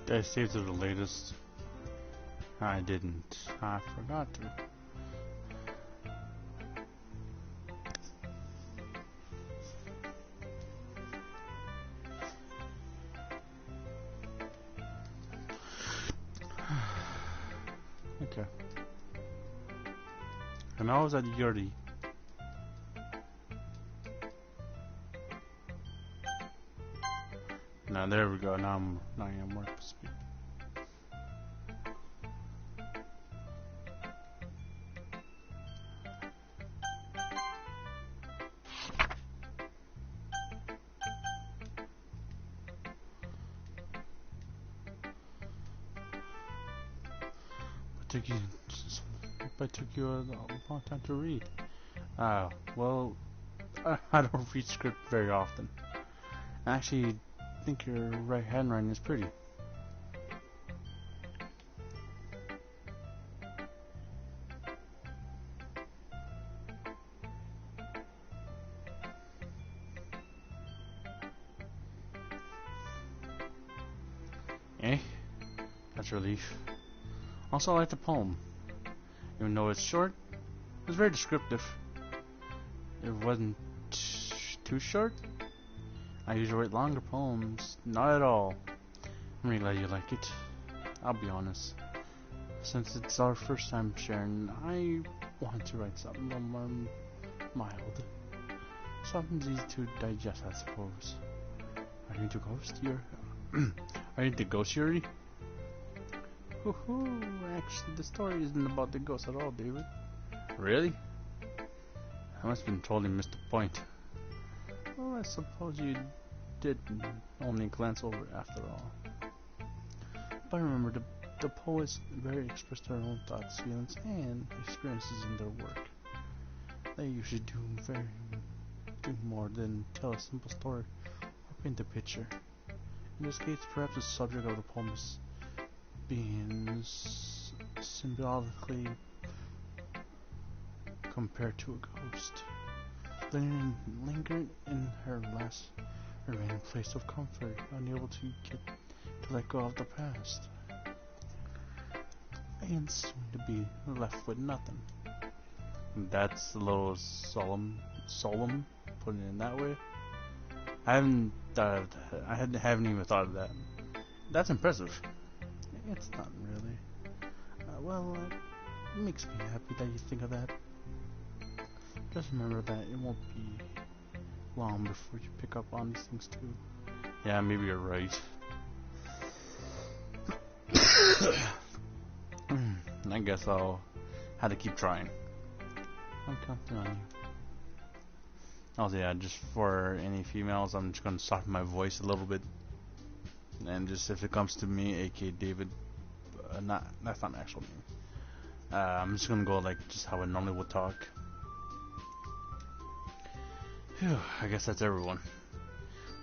I saved to the latest. I didn't. I forgot to. Okay. And I was at Yuri. Now there we go. Now I am more up to speed. But took you a long time to read. Well, I don't read script very often. I actually think your right handwriting is pretty. Eh? That's a relief. Also, I like the poem. Even though it's short, it's very descriptive. It wasn't too short. I usually write longer poems. Not at all. I'm really glad you like it. I'll be honest. Since it's our first time sharing, I want to write something a little more mild. Something's easy to digest, I suppose. Are you into ghost? Are you into ghost Yuri? Hoo-hoo, actually the story isn't about the ghost at all, David. Really? I must have been totally missed the point. Well, I suppose you did only glance over it after all. But remember, the poets very express their own thoughts, feelings, and experiences in their work. They usually do more than tell a simple story or paint a picture. In this case, perhaps the subject of the poem is being symbolically compared to a ghost, lingering in her last remaining place of comfort, unable to let go of the past, and soon to be left with nothing. That's a little solemn, putting it in that way. I haven't haven't even thought of that. That's impressive. It's not really. It makes me happy that you think of that. Just remember that it won't be long before you pick up on these things too. Yeah, maybe you're right. I guess I'll have to keep trying. I'm counting on you. Also, yeah, just for any females, I'm just gonna soften my voice a little bit, and just if it comes to me, aka David, that's not my actual name. I'm just gonna go like just how I normally would talk. Phew, I guess that's everyone.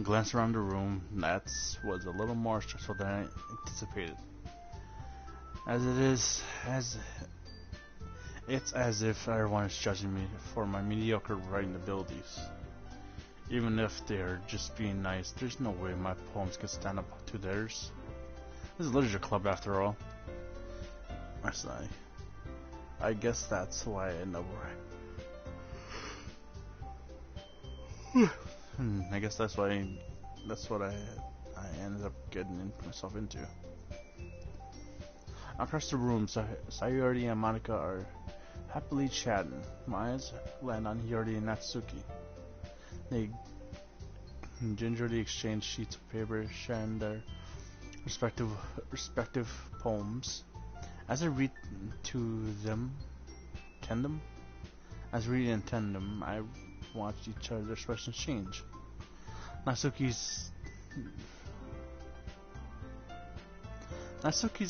Glance around the room. That was a little more stressful than I anticipated. It's as if everyone is judging me for my mediocre writing abilities. Even if they're just being nice, there's no way my poems could stand up to theirs. This is a literature club after all. I sigh. I guess that's why I end up writing. I guess that's what I ended up getting myself into. Across the room, Sayori and Monica are happily chatting. My eyes land on Yori and Natsuki. They gingerly exchange sheets of paper, sharing their respective poems. As I read to them, as read in tandem, I watch each other's expressions change. Natsuki's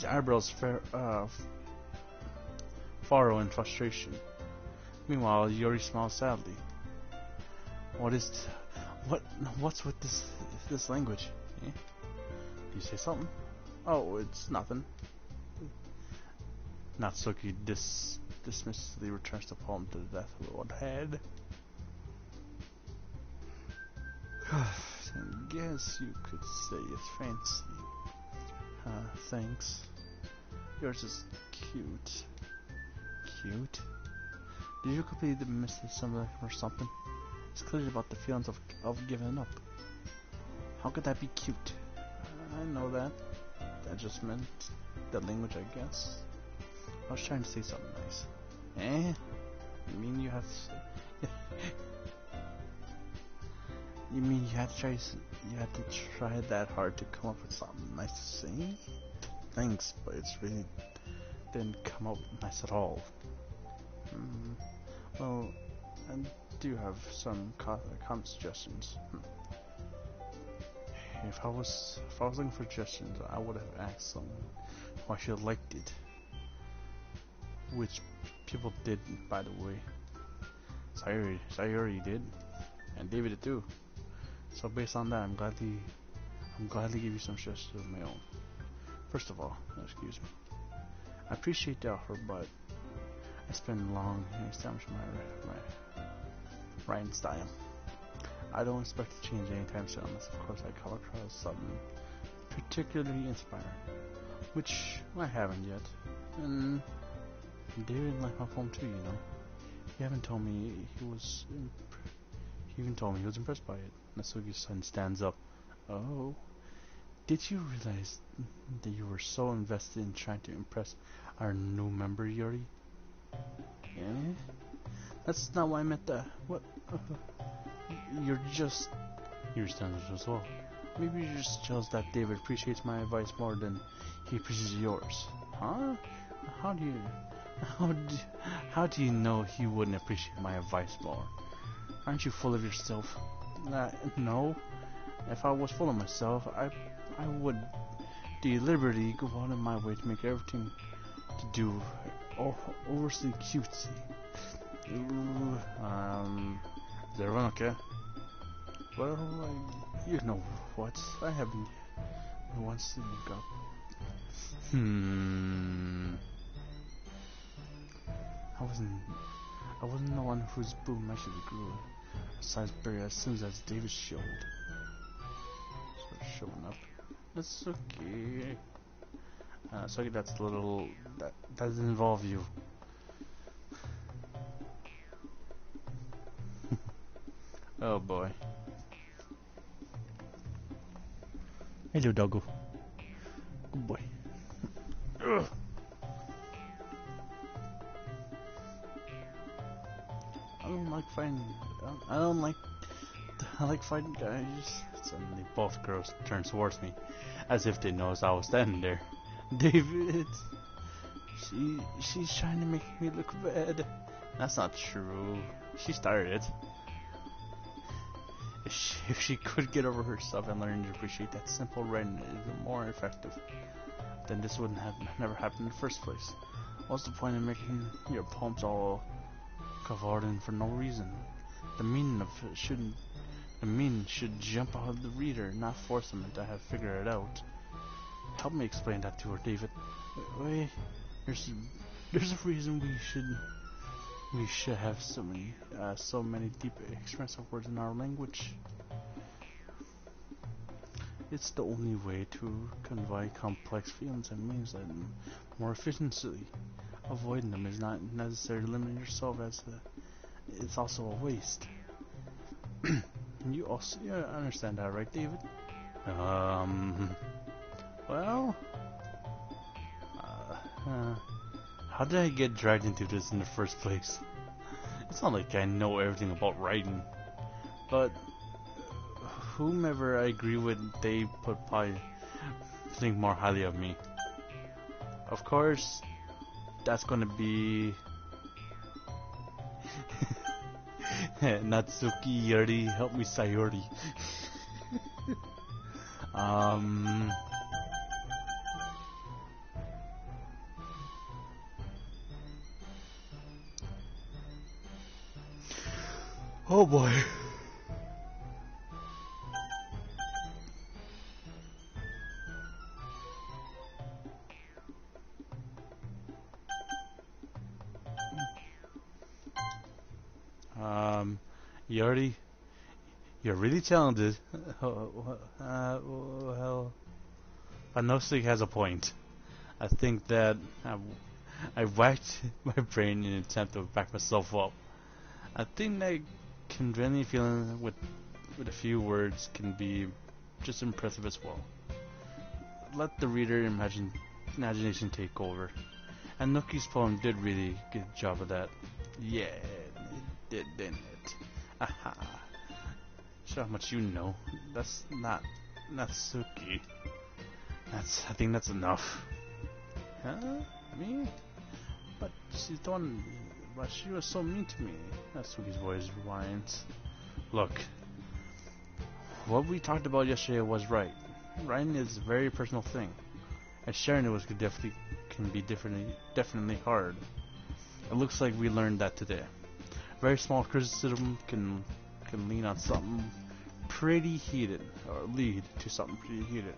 eyebrows furrow in frustration. Meanwhile, Yori smiles sadly. What's with this language? Eh? You say something? Oh, it's nothing. Natsuki dismissively returns the poem to the death of the one head. I guess you could say it's fancy. Thanks. Yours is cute. Cute? Did you complete the Mr. Summer or something? It's clearly about the feelings of giving up. How could that be cute? I know that. That just meant the language, I guess. I was trying to say something nice. Eh? You mean you have to... You mean you had to try that hard to come up with something nice to say? Thanks, but it's really didn't come out nice at all. Well, I do have some comment suggestions. If I was looking for suggestions, I would have asked someone why she liked it, which people did, by the way. Sayuri did, and David did too. So based on that, I'm gladly give you some suggestions of my own. First of all, excuse me. I appreciate the offer, but I spend long and establish my writing style. I don't expect to change anytime soon unless of course I come across something particularly inspiring, which I haven't yet. And David liked my poem too, you know. He even told me he was impressed by it. Natsuki's son stands up. Oh, did you realize that you were so invested in trying to impress our new member, Yuri? Eh? That's not why I meant that. What? You're standing as well. Maybe you're just jealous that David appreciates my advice more than he appreciates yours. Huh? How do you know he wouldn't appreciate my advice more? Aren't you full of yourself? No. If I was full of myself, I would deliberately go out of my way to make everything to do overly cutesy. Is everyone okay? Well, you know what? I haven't once you got. I wasn't the one whose boom actually grew a size bigger as soon as David showed. Started showing up. That's okay. Sorry, that's a little. That doesn't involve you. Oh boy. Hello, doggo. Good boy. Ugh. I don't like fighting. I like fighting guys. Suddenly, both girls turn towards me, as if they noticed I was standing there. David, she's trying to make me look bad. That's not true. She started it. If she could get over herself and learn to appreciate that simple writing is more effective, then this wouldn't have never happened in the first place. What's the point of making your poems all cavorting for no reason? The meaning should jump out of the reader, not force them to have figured it out. Help me explain that to her, David. Wait, there's a reason we should have so many deep expressive words in our language. It's the only way to convey complex feelings and meanings more efficiently. Avoiding them is not necessarily limiting yourself it's also a waste. You understand that, right, David? Well, how did I get dragged into this in the first place? It's not like I know everything about writing, but whomever I agree with, they probably think more highly of me. Of course, that's gonna be Natsuki Yuri, help me Sayuri. Oh boy. Yuri, you're really talented. Well, Panosik has a point. I think that I whacked my brain in an attempt to back myself up. I think that conveying feeling with a few words can be just impressive as well. Let the reader imagination take over. And Nuki's poem did really good job of that. Yeah, it did, didn't it? Aha. Show how much you know. That's not Natsuki. I think that's enough. Huh? Me? But she's the one. But she was so mean to me. Natsuki's voice whines. Look, what we talked about yesterday was right. Writing is a very personal thing, and sharing it can be definitely hard. It looks like we learned that today. Very small criticism can lean on something pretty heated, or lead to something pretty heated.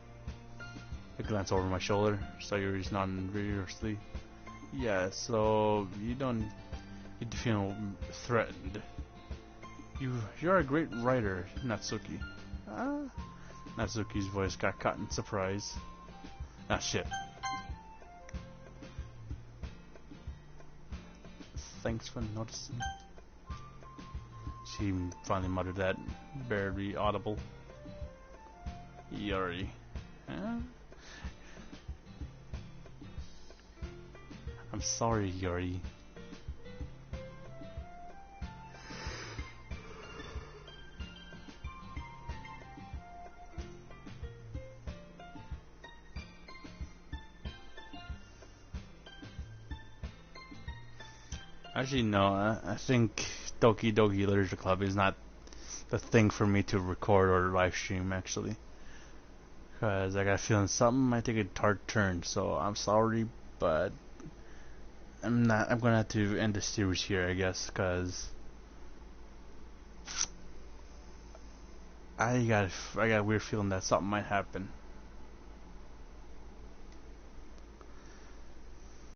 I glance over my shoulder. Sayuri's nodding vigorously. Yeah, so you don't need to feel threatened. You're a great writer, Natsuki. Natsuki's voice got caught in surprise. Ah, shit. Thanks for noticing. She finally muttered that, barely audible. Yuri. Huh? I'm sorry, Yuri. Actually, no. I think DokiDoki Literature Club is not the thing for me to record or live stream, actually. Because I got a feeling something might take a hard turn, so I'm sorry, but I'm gonna have to end the series here, I guess, because I got a weird feeling that something might happen.